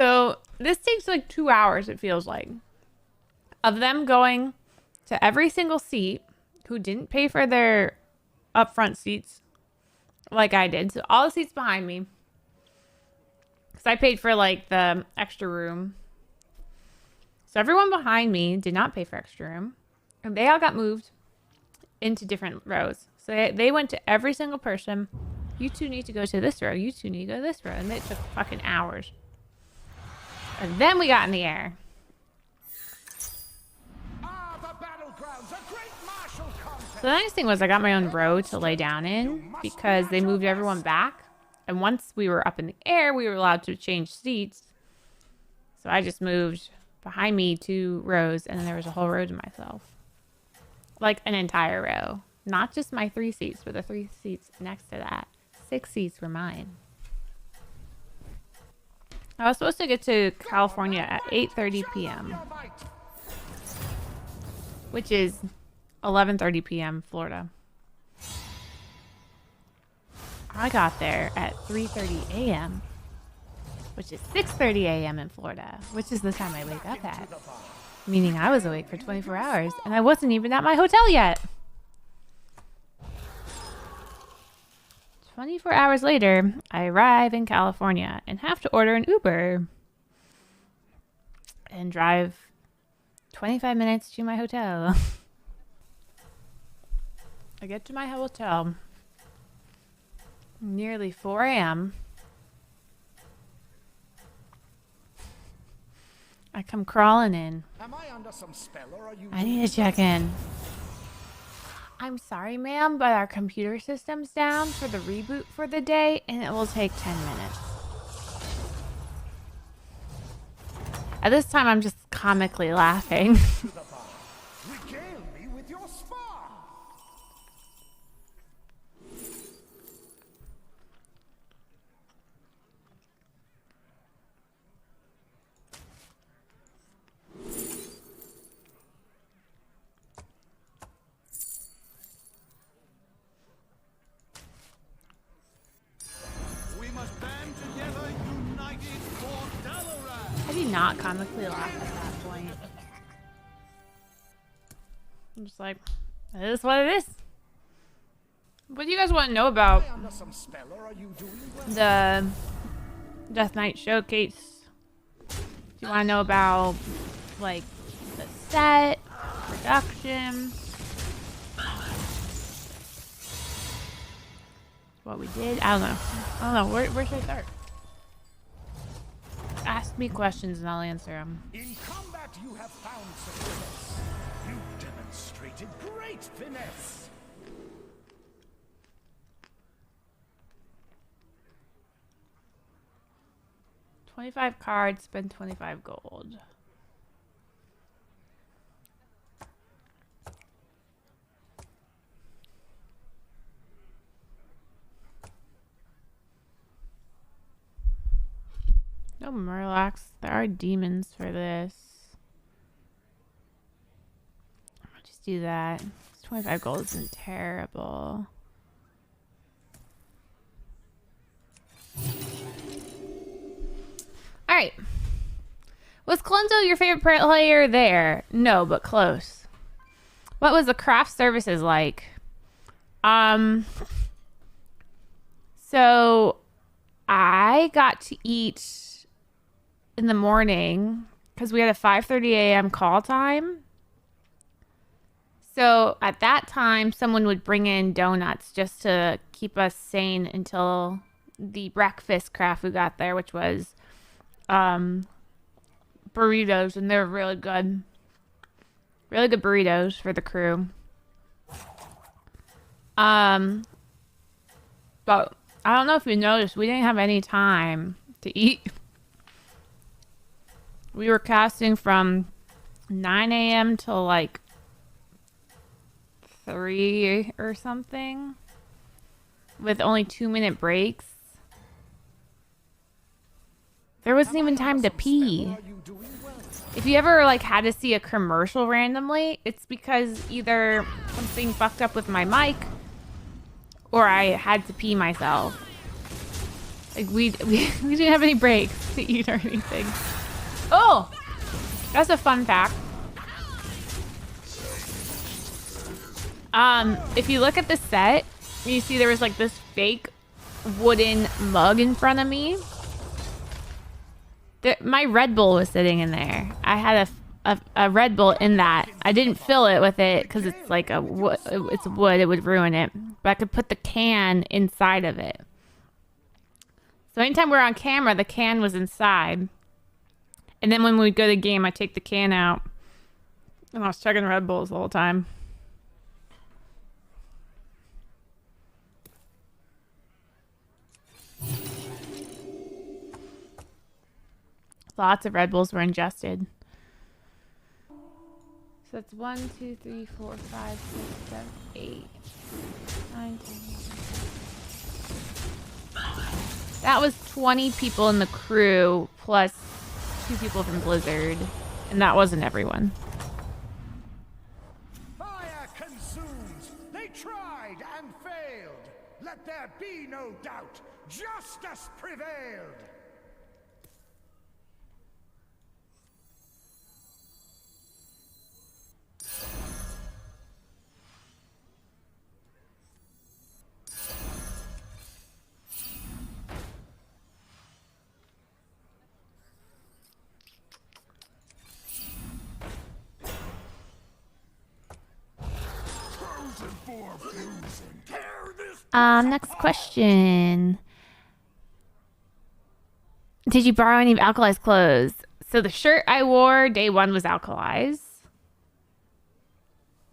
So this takes like 2 hours, it feels like, of them going to every single seat who didn't pay for their upfront seats like I did. So all the seats behind me, because I paid for like the extra room. So everyone behind me did not pay for extra room. And they all got moved into different rows. So they went to every single person. You two need to go to this row. You two need to go to this row. And it took fucking hours. And then we got in the air. So the nice thing was I got my own row to lay down in because they moved everyone back. And once we were up in the air, we were allowed to change seats. So I just moved behind me 2 rows, and then there was a whole row to myself. Like an entire row. Not just my 3 seats, but the 3 seats next to that. 6 seats were mine. I was supposed to get to California at 8:30 p.m. which is 11:30 p.m. Florida. I got there at 3:30 a.m. which is 6:30 a.m. in Florida, which is the time I wake up at. Meaning I was awake for 24 hours and I wasn't even at my hotel yet. 24 hours later, I arrive in California and have to order an Uber and drive 25 minutes to my hotel. I get to my hotel nearly 4 a.m. I come crawling in. Am I under some spell, or are you... I need to check in. I'm sorry, ma'am, but our computer system's down for the reboot for the day, and it will take 10 minutes. At this time, I'm just comically laughing. Regale me with your spa. I do not comically laugh at that point. I'm just like, it is what it is. What do you guys want to know about the Death Knight Showcase? Do you want to know about, like, the set, production, what we did? I don't know. Where should I start? Ask me questions and I'll answer them. In combat, you have found success. You demonstrated great finesse. $25 cards, spend 25 gold. No Murlocs. There are demons for this. I'll just do that. 25 gold isn't terrible. Alright. Was Cleanso your favorite player there? No, but close. What was the craft services like? So I got to eat in the morning because we had a 5:30 a.m. call time. So at that time, someone would bring in donuts just to keep us sane until the breakfast craft we got there, which was burritos, and they're really good. Really good burritos for the crew. But I don't know if you noticed, we didn't have any time to eat. We were casting from 9 a.m. till like 3 or something, with only 2-minute breaks. There wasn't even time to pee. If you ever like had to see a commercial randomly, it's because either something fucked up with my mic or I had to pee myself. Like we didn't have any breaks to eat or anything. Oh, that's a fun fact. If you look at the set, you see there was like this fake wooden mug in front of me. My Red Bull was sitting in there. I had a Red Bull in that. I didn't fill it with it because it's like it's wood. It would ruin it. But I could put the can inside of it. So anytime we're on camera, the can was inside. And then when we'd go to the game, I take the can out. And I was chugging Red Bulls the whole time. Lots of Red Bulls were ingested. So that's 1, 2, 3, 4, 5, 6, 7, 8, 9, 10. That was 20 people in the crew plus 2 people from Blizzard. And that wasn't everyone. Fire consumes. They tried and failed. Let there be no doubt. Justice prevailed. Next question. Did you borrow any of Alkali's clothes? So the shirt I wore day 1 was Alkali's.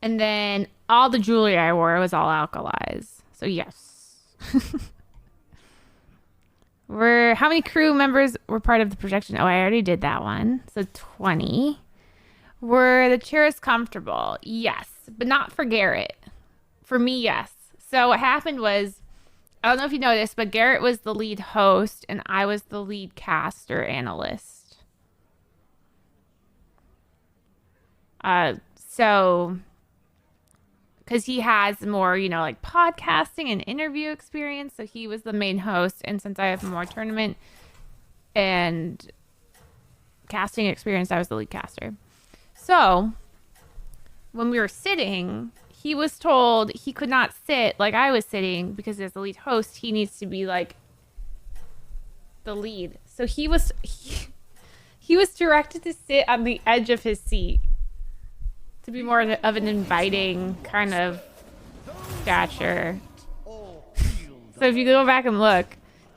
And then all the jewelry I wore was all Alkali's. So yes. How many crew members were part of the projection? Oh, I already did that one. So 20. Were the chairs comfortable? Yes, but not for Garrett. For me, yes. So what happened was, I don't know if you noticed, but Garrett was the lead host and I was the lead caster analyst. So, because he has more, like podcasting and interview experience. So he was the main host. And since I have more tournament and casting experience, I was the lead caster. So when we were sitting, he was told he could not sit like I was sitting because as the lead host, he needs to be like the lead. So he was directed to sit on the edge of his seat to be more of an inviting kind of stature. So if you go back and look,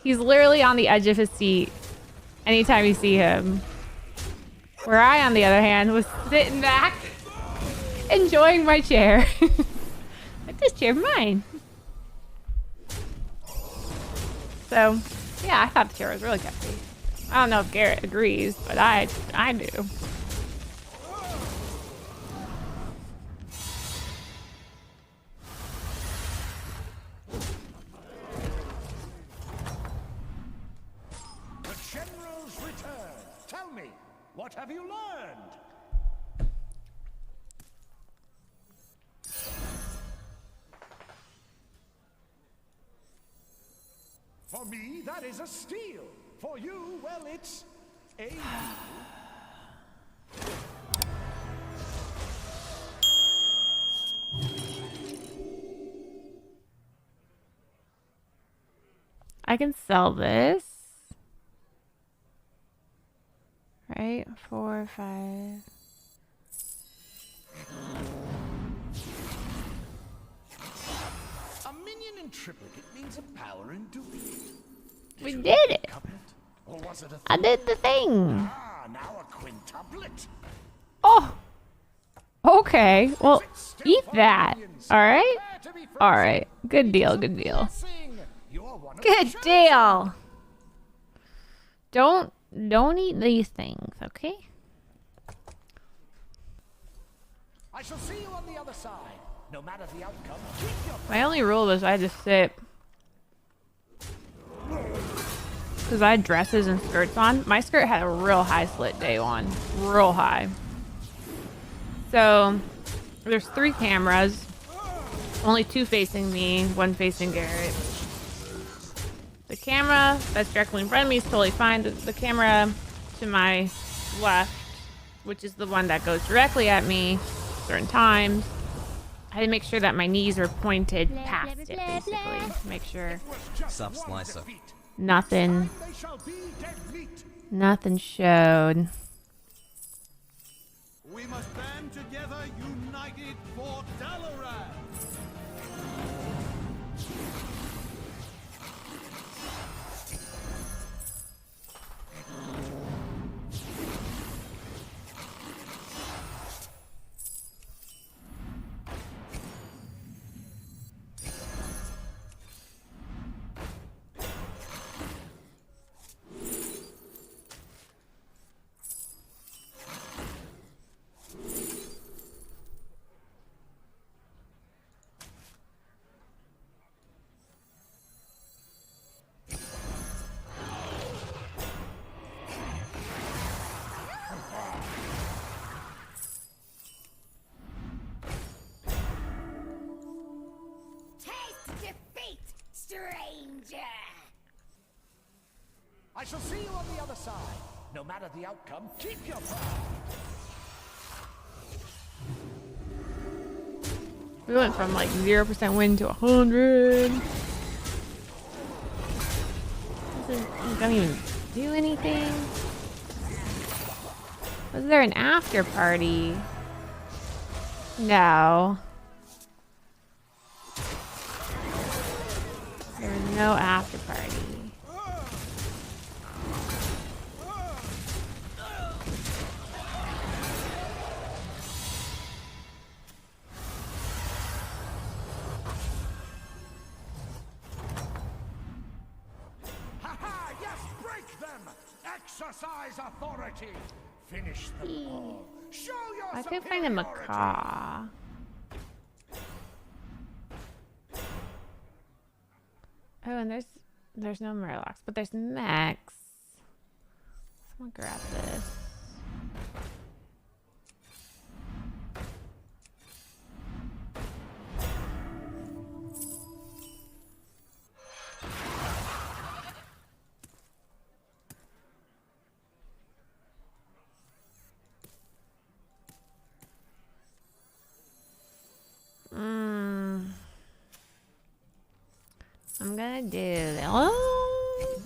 he's literally on the edge of his seat anytime you see him. Where I, on the other hand, was sitting back, enjoying my chair. Like, this chair's mine. So, yeah, I thought the chair was really comfy. I don't know if Garrett agrees, but I do. The generals return. Tell me, what have you learned? For me, that is a steal. For you, well, it's a... I can sell this. Right? 4, 5. A minion in triplicate means a power in duplicate. We did it. Or was it a I did the thing. Ah, now a quintuplet. Oh. Okay. Well, eat that. All right? All right. Good deal. Good deal. Good deal. Don't eat these things, okay? I shall see you on the other side. No matter the outcome, keep your... My only rule was I had to sit. Because I had dresses and skirts on. My skirt had a real high slit day 1. Real high. So, there's 3 cameras. Only 2 facing me, 1 facing Garrett. The camera that's directly in front of me is totally fine. The camera to my left, which is the one that goes directly at me certain times, I had to make sure that my knees were pointed past it, basically. Make sure Slysssa. nothing showed. We must band together, united for Dalaran. I shall see you on the other side. No matter the outcome, keep your pride. We went from like 0% win to 100. Don't even do anything. Was there an after party? No. There was no after party. Exercise authority. Finish them all. Show your I could find a macaw. Oh, and there's no Murlocs, but there's mechs. Someone grab this. I'm gonna do that. Oh!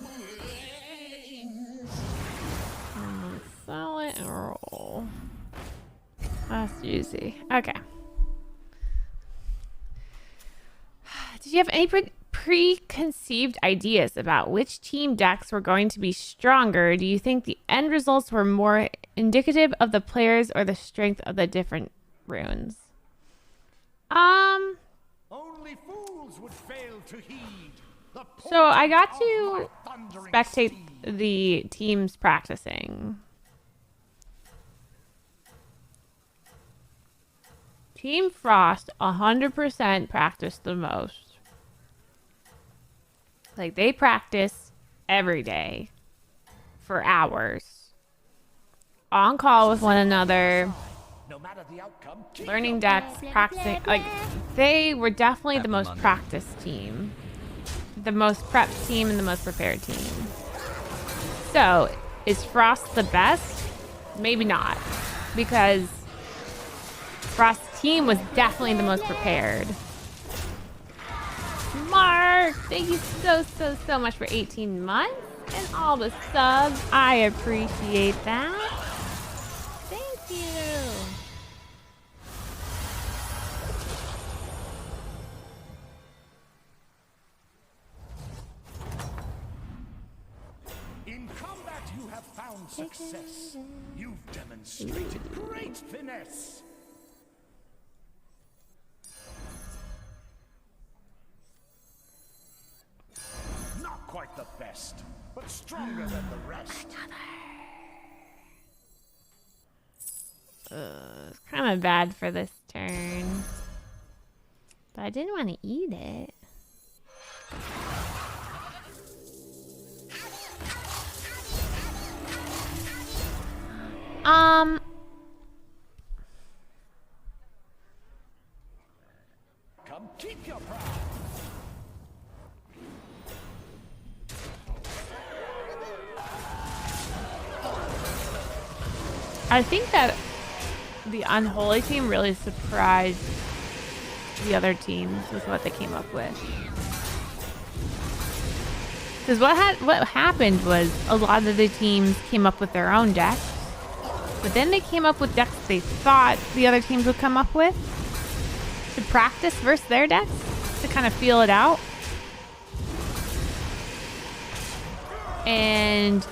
I'm gonna sell it and roll. That's easy. Okay. Did you have any preconceived ideas about which team decks were going to be stronger? Do you think the end results were more indicative of the players or the strength of the different runes? Only fools would fail to heed. So I got to spectate the teams practicing. Team Frost 100% practiced the most. Like, they practice every day for hours. On call with one another. No matter the outcome, Learning decks, practicing. Like, they were definitely the most practiced team. The most prepped team and the most prepared team. So, is Frost the best? Maybe not. Because Frost's team was definitely the most prepared. Mark, thank you so much for 18 months and all the subs. I appreciate that. Thank you. in combat you have found success. You've demonstrated great finesse. Not quite the best, but stronger than the rest. It's kind of bad for this turn. But I didn't want to eat it. Come keep your pride. I think that the Unholy team really surprised the other teams with what they came up with. Because what happened was a lot of the teams came up with their own decks, but then they came up with decks they thought the other teams would come up with to practice versus their decks, to kind of feel it out. And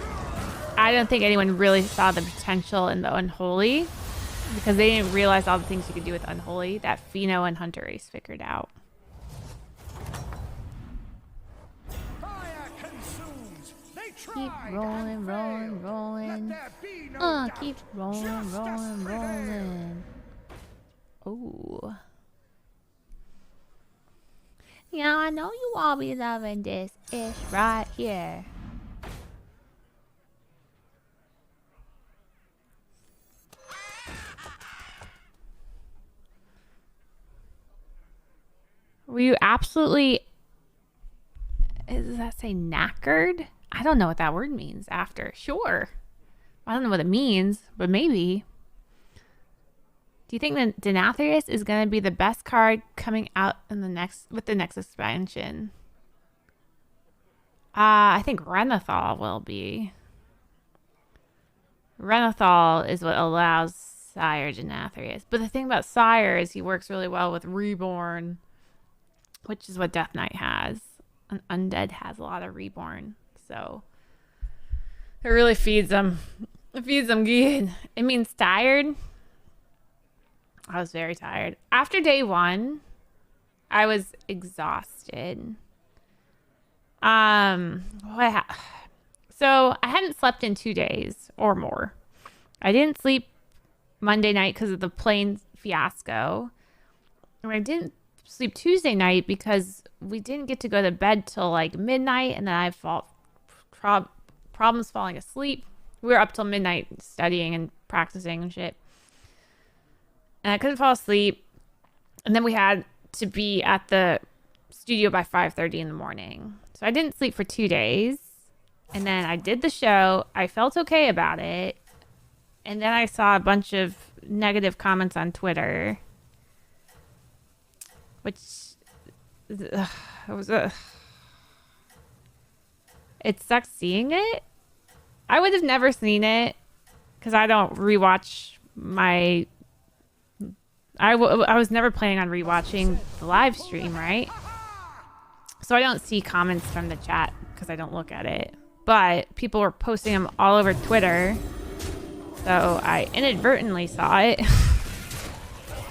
I don't think anyone really saw the potential in the Unholy, because they didn't realize all the things you could do with Unholy that Pheno and Hunter Ace figured out. Keep rolling, rolling, rolling. Keep rolling, rolling, rolling. Oh. Yeah, I know you all be loving this ish right here. Were you absolutely... Does that say knackered? I don't know what that word means after. Sure. I don't know what it means, but maybe. Do you think that Denathrius is going to be the best card coming out in with the next expansion? I think Renathal will be. Renathal is what allows Sire Denathrius. But the thing about Sire is he works really well with Reborn, which is what Death Knight has. And Undead has a lot of Reborn. So it really feeds them. It feeds them good. It means tired. I was very tired. After day 1, I was exhausted. So I hadn't slept in 2 days or more. I didn't sleep Monday night because of the plane fiasco. And I didn't sleep Tuesday night because we didn't get to go to bed till like midnight, and then I problems falling asleep. We were up till midnight studying and practicing and shit. And I couldn't fall asleep. And then we had to be at the studio by 5:30 in the morning. So I didn't sleep for 2 days. And then I did the show. I felt okay about it. And then I saw a bunch of negative comments on Twitter, which it sucks seeing it. I would have never seen it because I don't rewatch my... I was never planning on rewatching the live stream, right? So I don't see comments from the chat because I don't look at it. But people were posting them all over Twitter. So I inadvertently saw it.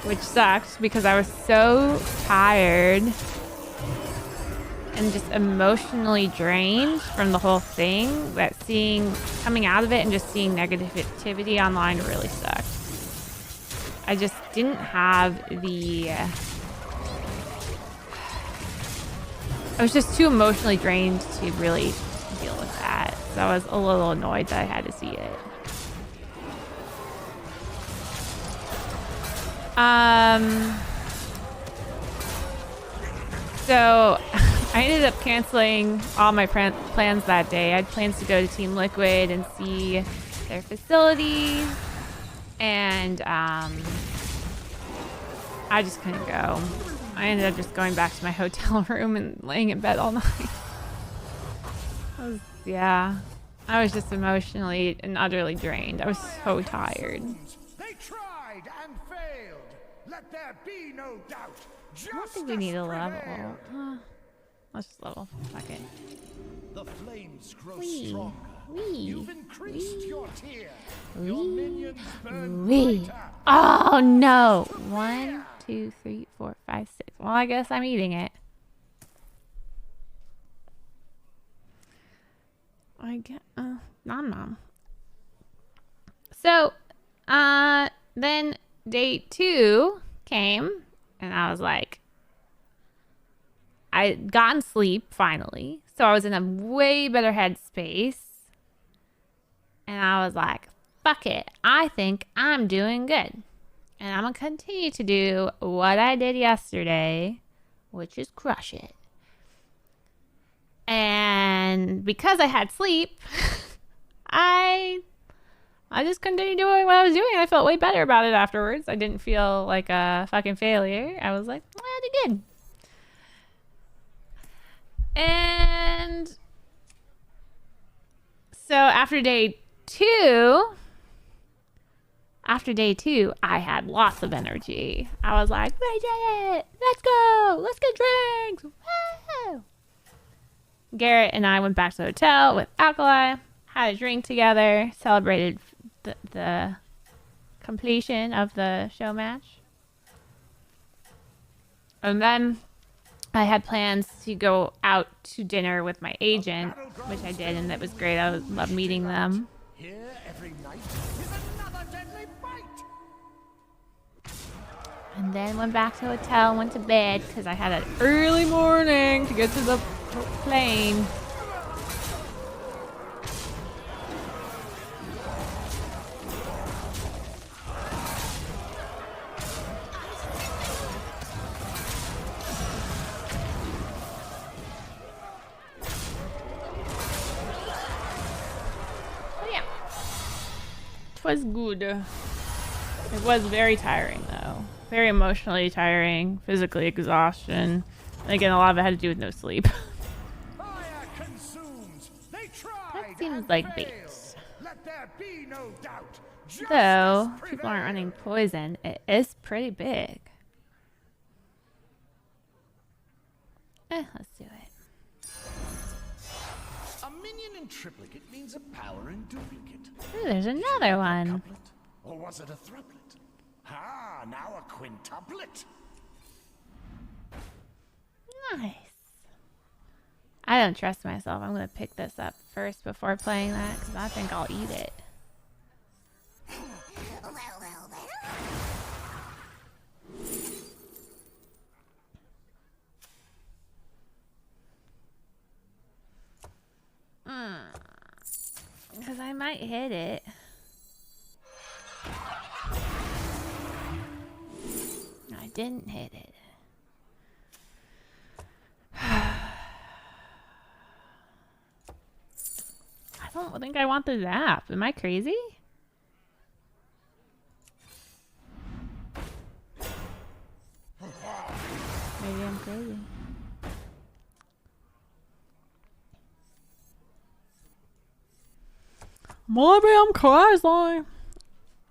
Which sucked because I was so tired and just emotionally drained from the whole thing that coming out of it and just seeing negativity online really sucked. I just didn't have I was just too emotionally drained to really deal with that. So I was a little annoyed that I had to see it. So I ended up canceling all my plans that day. I had plans to go to Team Liquid and see their facilities, and I just couldn't go. I ended up just going back to my hotel room and laying in bed all night. I was just emotionally and utterly drained. I was so tired. They tried and failed. Let there be no doubt. I don't think we need a level. Let's just level. Fuck it. The flames grow stronger. You've increased your tier. Your minions burn brighter. Oh no! 1, 2, 3, 4, 5, 6. Well, I guess I'm eating it. I get nom nom. So, then day 2 came, and I was like, I'd gotten sleep finally, so I was in a way better headspace, and I was like, fuck it, I think I'm doing good, and I'm gonna continue to do what I did yesterday, which is crush it. And because I had sleep, I I just continued doing what I was doing. I felt way better about it afterwards. I didn't feel like a fucking failure. I was like, I did good. And so after day two, I had lots of energy. I was like, we did it. Let's go. Let's get drinks. Woo! Garrett and I went back to the hotel with AFKay, had a drink together, celebrated the completion of the show match. And then I had plans to go out to dinner with my agent, which I did, and it was great. I loved meeting them. Here every night is another deadly fight. And then went back to the hotel, went to bed, because I had an early morning to get to the plane. It was good. It was very tiring, though. Very emotionally tiring, physically exhaustion. And again, a lot of it had to do with no sleep. Fire consumes. They tried That seems and like failed. bait. Let there be no doubt. Though, Justice people aren't prevailed. running poison, it is pretty big. Let's do it. A minion in triplicate means a power in duplicate. Ooh, there's another one. Couplet? Or was it a thrupplet? Ah, now a quintuplet. Nice. I don't trust myself. I'm going to pick this up first before playing that, because I think I'll eat it. Because I might hit it. I didn't hit it. I don't think I want the zap. Am I crazy? Maybe I'm crazy. Maybe I'm crazy.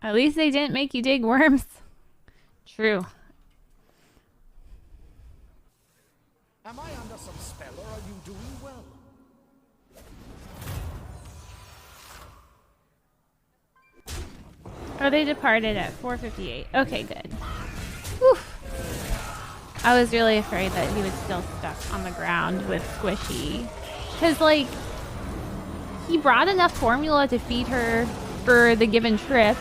At least they didn't make you dig worms. True. Am I under some spell or are you doing well? Oh, they departed at 4:58. Okay, good. Whew. I was really afraid that he was still stuck on the ground with Squishy. Because, like, he brought enough formula to feed her for the given trip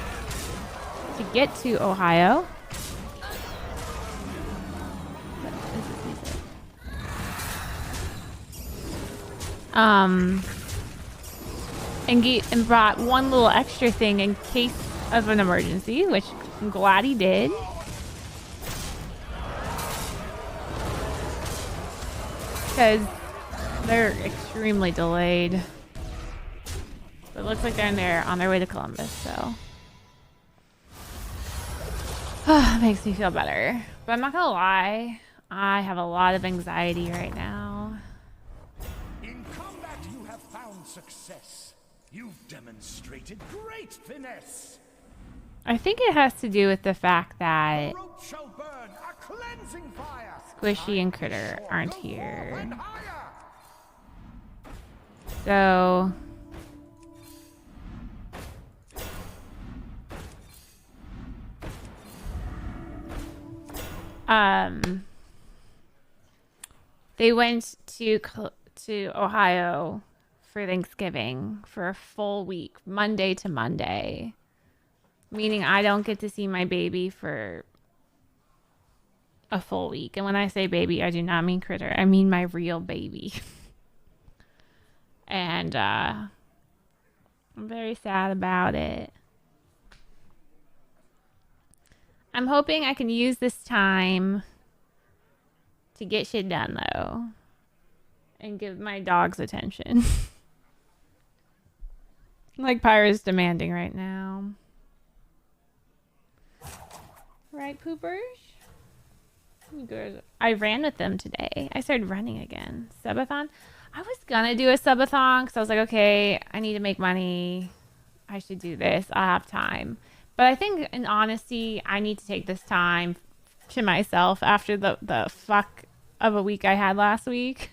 to get to Ohio. And brought one little extra thing in case of an emergency, which I'm glad he did. Because they're extremely delayed. But it looks like they're on their way to Columbus, so. It makes me feel better. But I'm not gonna lie, I have a lot of anxiety right now. In combat you have found success. You've demonstrated great finesse. I think it has to do with the fact that Rope shall burn a cleansing fire. Squishy and Critter aren't here. And higher. So they went to Ohio for Thanksgiving for a full week, Monday to Monday, meaning I don't get to see my baby for a full week. And when I say baby, I do not mean Critter. I mean my real baby. And I'm very sad about it. I'm hoping I can use this time to get shit done, though, and give my dogs attention. Like Pyra's demanding right now. Right, poopers? I ran with them today. I started running again. Subathon? I was gonna do a subathon because I was like, okay, I need to make money. I should do this. I have time. But I think, in honesty, I need to take this time to myself after the fuck of a week I had last week.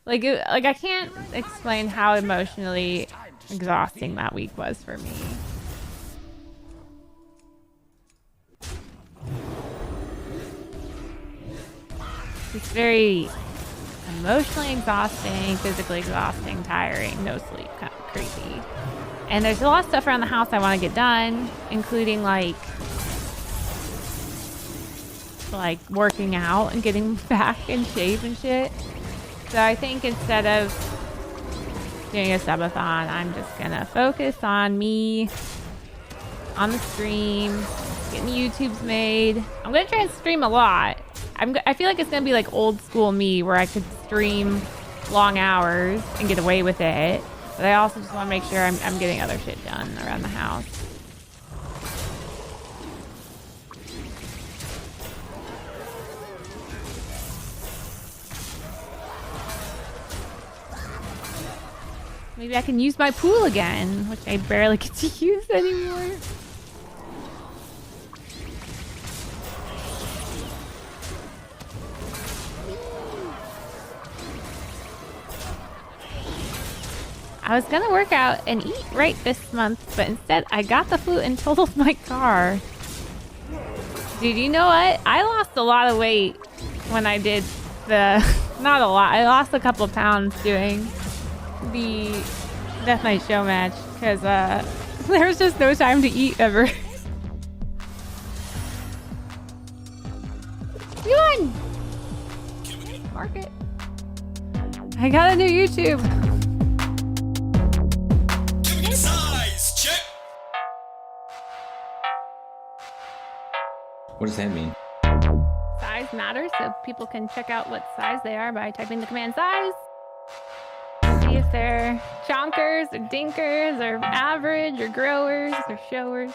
Like I can't explain how emotionally exhausting that week was for me. It's very emotionally exhausting, physically exhausting, tiring, no sleep, kind of crazy. And there's a lot of stuff around the house I want to get done, including like working out and getting back in shape and shit. So I think instead of doing a subathon, I'm just gonna focus on me, on the stream, getting YouTubes made. I'm gonna try and stream a lot. I feel like it's gonna be like old school me where I could stream long hours and get away with it. But I also just want to make sure I'm getting other shit done around the house. Maybe I can use my pool again, which I barely get to use anymore. I was gonna work out and eat right this month, but instead I got the flu and totaled my car. Dude, you know what? I lost a lot of weight when I did not a lot. I lost a couple of pounds doing the Death Knight show match because there was just no time to eat ever. Come on! Mark it. I got a new YouTube. Size check. What does that mean? Size matters, so people can check out what size they are by typing the command size. See if they're chonkers or dinkers or average or growers or showers.